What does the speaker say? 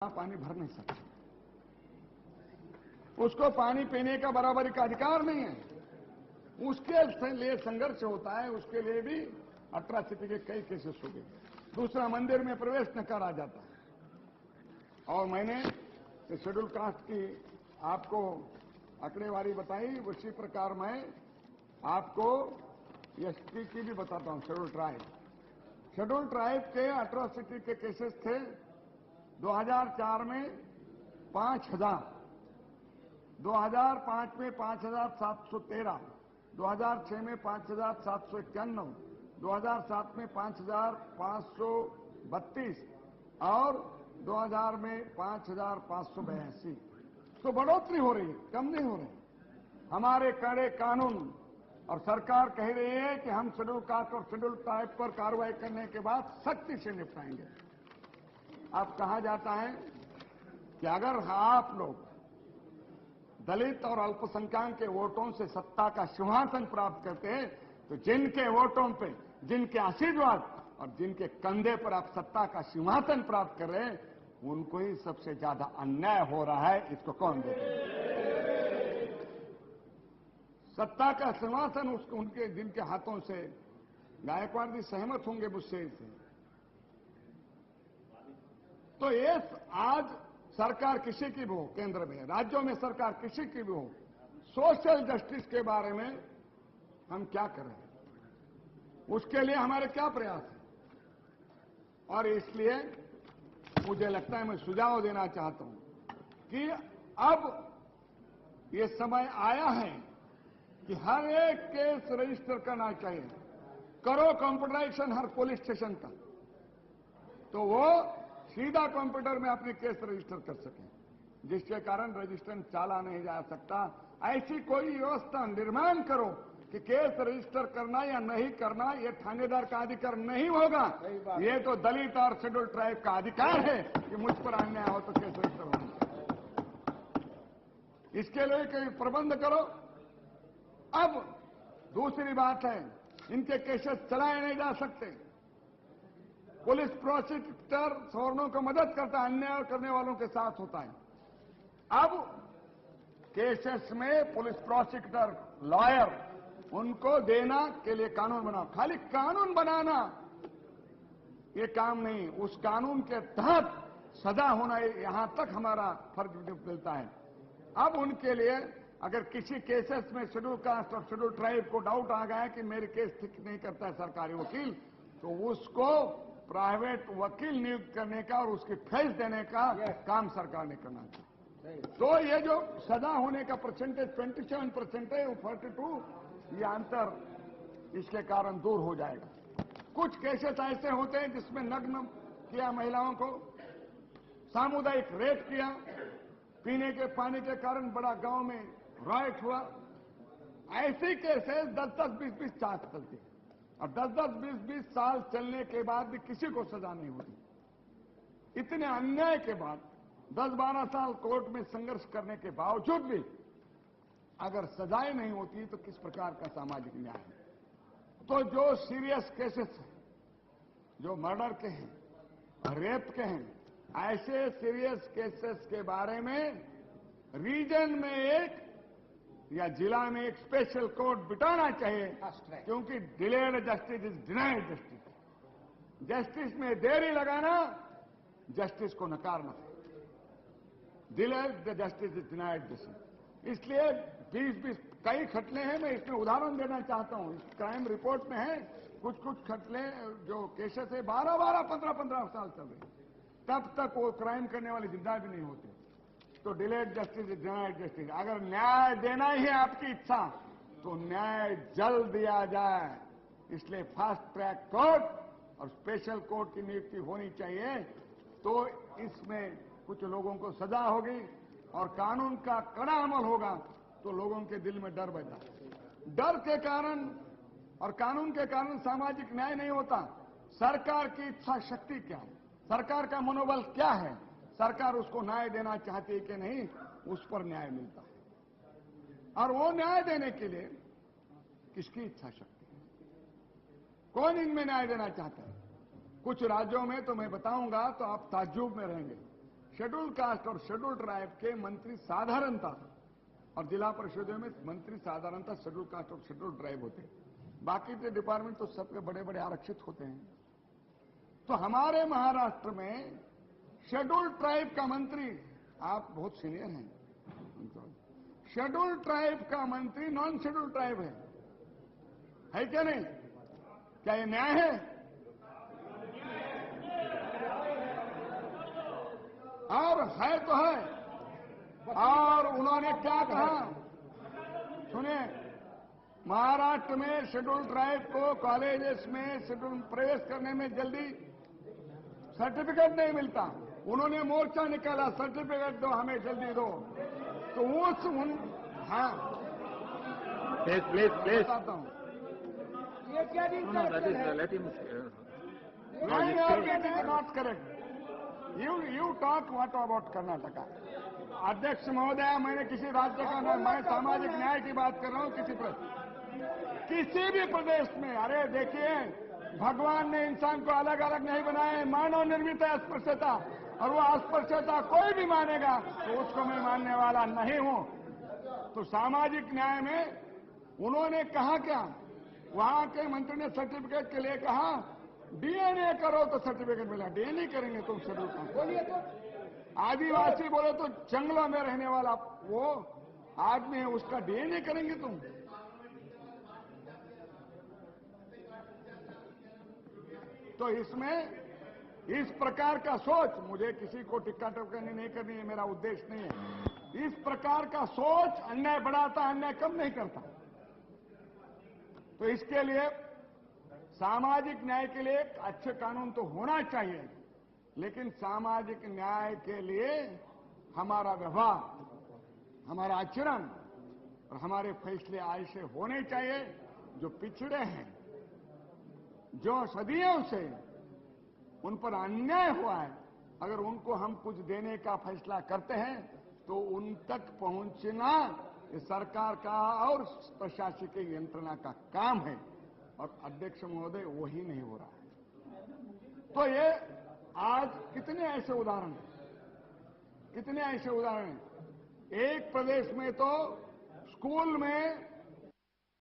पानी भर नहीं सकता, उसको पानी पीने का बराबरी का अधिकार नहीं है। उसके लिए संघर्ष होता है, उसके लिए भी अट्रॉसिटी के कई केसेस हो गए। दूसरा, मंदिर में प्रवेश न करा जाता है। और मैंने शेड्यूल कास्ट की आपको आंकड़ेवारी बताई, उसी प्रकार मैं आपको एसटी की भी बताता हूं। शेड्यूल ट्राइब के अट्रॉसिटी के केसेस थे 2004 में 5000, 2005 में 5713, 2006 में 5791, 2007 में 5532 और 2000 में 5582। तो बढ़ोतरी हो रही है, कम नहीं हो रही। हमारे कड़े कानून और सरकार कह रही है कि हम शेड्यूल कास्ट और शेड्यूल ट्राइब पर कार्रवाई करने के बाद सख्ती से निपटाएंगे। अब कहा जाता है कि अगर आप लोग दलित और अल्पसंख्यक के वोटों से सत्ता का सिंहासन प्राप्त करते हैं, तो जिनके वोटों पे, जिनके आशीर्वाद और जिनके कंधे पर आप सत्ता का सिंहासन प्राप्त कर रहे हैं, उनको ही सबसे ज्यादा अन्याय हो रहा है। इसको कौन देखेगा? सत्ता का सिंहासन उनके जिनके हाथों से, गायकवाड़ जी सहमत होंगे मुझसे इसे। तो ये आज सरकार किसी की भी हो, केंद्र में, राज्यों में सरकार किसी की भी हो, सोशल जस्टिस के बारे में हम क्या कर रहे हैं, उसके लिए हमारे क्या प्रयास है। और इसलिए मुझे लगता है, मैं सुझाव देना चाहता हूं कि अब ये समय आया है कि हर एक केस रजिस्टर करना चाहिए। करो कंप्यूटराइजेशन हर पुलिस स्टेशन का, तो वो सीधा कंप्यूटर में अपने केस रजिस्टर कर सकें, जिसके कारण रजिस्टर चाला नहीं जा सकता। ऐसी कोई व्यवस्था निर्माण करो कि केस रजिस्टर करना या नहीं करना ये थानेदार का अधिकार नहीं होगा, ये तो दलित और शेड्यूल ट्राइब का अधिकार है कि मुझ पर अन्याय हो तो केस रजिस्टर होना। इसके लिए कोई प्रबंध करो। अब दूसरी बात है, इनके केसेस चलाए नहीं जा सकते। पुलिस प्रोसिक्यूटर सवर्णों को मदद करता है, अन्याय करने वालों के साथ होता है। अब केसेस में पुलिस प्रोसिक्यूटर, लॉयर, उनको देना के लिए कानून बनाओ। खाली कानून बनाना ये काम नहीं, उस कानून के तहत सजा होना, यहां तक हमारा फर्ज मिलता है। अब उनके लिए अगर किसी केसेस में शेड्यूल कास्ट और शेड्यूल ट्राइब को डाउट आ गया कि मेरे केस ठीक नहीं करता है सरकारी वकील, तो उसको प्राइवेट वकील नियुक्त करने का और उसकी फीस देने का काम सरकार ने करना चाहिए। तो ये जो सजा होने का परसेंटेज 27% है, वो 42, ये अंतर इसके कारण दूर हो जाएगा। कुछ केसेस ऐसे होते हैं जिसमें नग्न किया महिलाओं को, सामुदायिक रेप किया, पीने के पानी के कारण बड़ा गांव में राइट हुआ। ऐसे केसेस 10-10, 20-20 साल चलते हैं और 10-10, 20-20 साल चलने के बाद भी किसी को सजा नहीं होती। इतने अन्याय के बाद 10-12 साल कोर्ट में संघर्ष करने के बावजूद भी अगर सजाएं नहीं होती तो किस प्रकार का सामाजिक न्याय है। तो जो सीरियस केसेस हैं, जो मर्डर के हैं, रेप के हैं, ऐसे सीरियस केसेस के बारे में रीजन में एक या जिला में एक स्पेशल कोर्ट बिठाना चाहिए, क्योंकि delayed justice is denied justice. Justice में देरी लगाना जस्टिस को नकारना है। Delayed justice is denied justice. इसलिए 20-20 कई खटले हैं। मैं इसमें उदाहरण देना चाहता हूं, इस क्राइम रिपोर्ट में है। कुछ खटले जो केसेस है 12-12, 15-15 साल चल रहे, तब तक वो क्राइम करने वाले जिंदा भी नहीं होते। तो delayed justice is denied justice. अगर न्याय देना ही है आपकी इच्छा, तो न्याय जल्द दिया जाए। इसलिए फास्ट ट्रैक कोर्ट और स्पेशल कोर्ट की नियुक्ति होनी चाहिए। तो इसमें कुछ लोगों को सजा होगी और कानून का कड़ा अमल होगा, तो लोगों के दिल में डर बैठा। डर के कारण और कानून के कारण सामाजिक न्याय नहीं होता। सरकार की इच्छा शक्ति क्या है, सरकार का मनोबल क्या है, सरकार उसको न्याय देना चाहती है कि नहीं, उस पर न्याय मिलता है। और वो न्याय देने के लिए किसकी इच्छा शक्ति है, कौन इनमें न्याय देना चाहता है। कुछ राज्यों में तो मैं बताऊंगा तो आप ताज्जुब में रहेंगे। शेड्यूल कास्ट और शेड्यूल ट्राइब के मंत्री साधारणता, और जिला परिषदों में मंत्री साधारणता शेड्यूल कास्ट और शेड्यूल ट्राइब होते हैं, बाकी के डिपार्टमेंट तो सबके बड़े बड़े आरक्षित होते हैं। तो हमारे महाराष्ट्र में शेड्यूल ट्राइब का मंत्री, आप बहुत सीनियर हैं, शेड्यूल ट्राइब का मंत्री नॉन शेड्यूल ट्राइब है क्या नहीं? क्या ये न्याय है? और है तो है। और उन्होंने क्या कहा सुनिए, महाराष्ट्र में शेड्यूल ट्राइब को कॉलेजेस में शेड्यूल प्रवेश करने में जल्दी सर्टिफिकेट नहीं मिलता। उन्होंने मोर्चा निकाला, सर्टिफिकेट दो हमें, जल्दी दो। तो हाँ प्लीज बताता हूँ, ये क्या not correct. You talk what about Karnataka. अध्यक्ष महोदय, मैंने किसी राज्य का नाम, मैं सामाजिक न्याय की बात कर रहा हूँ। किसी भी प्रदेश में, अरे देखिए, भगवान ने इंसान को अलग अलग नहीं बनाया, मानव निर्मित है अस्पृश्यता, और वो अस्पृश्यता कोई भी मानेगा तो उसको मैं मानने वाला नहीं हूं। तो सामाजिक न्याय में उन्होंने कहा क्या, वहां के मंत्री ने सर्टिफिकेट के लिए कहा डीएनए करो तो सर्टिफिकेट मिला, डीएनए करेंगे तुम शेड्यूल कास्ट, बोलिए तो आदिवासी बोले तो जंगलों में रहने वाला वो आदमी है, उसका डीएनए करेंगे तुम? तो इसमें इस प्रकार का सोच, मुझे किसी को टिक्का टपकानी नहीं करनी है, मेरा उद्देश्य नहीं है। इस प्रकार का सोच अन्याय बढ़ाता, अन्याय कम नहीं करता। तो इसके लिए सामाजिक न्याय के लिए एक अच्छे कानून तो होना चाहिए, लेकिन सामाजिक न्याय के लिए हमारा व्यवहार, हमारा आचरण और हमारे फैसले ऐसे होने चाहिए जो पिछड़े हैं, जो सदियों से उन पर अन्याय हुआ है, अगर उनको हम कुछ देने का फैसला करते हैं तो उन तक पहुंचना ये सरकार का और प्रशासकीय यंत्रणा का काम है, और अध्यक्ष महोदय वही नहीं हो रहा है। तो ये आज कितने ऐसे उदाहरण हैं, कितने ऐसे उदाहरण हैं। एक प्रदेश में तो स्कूल में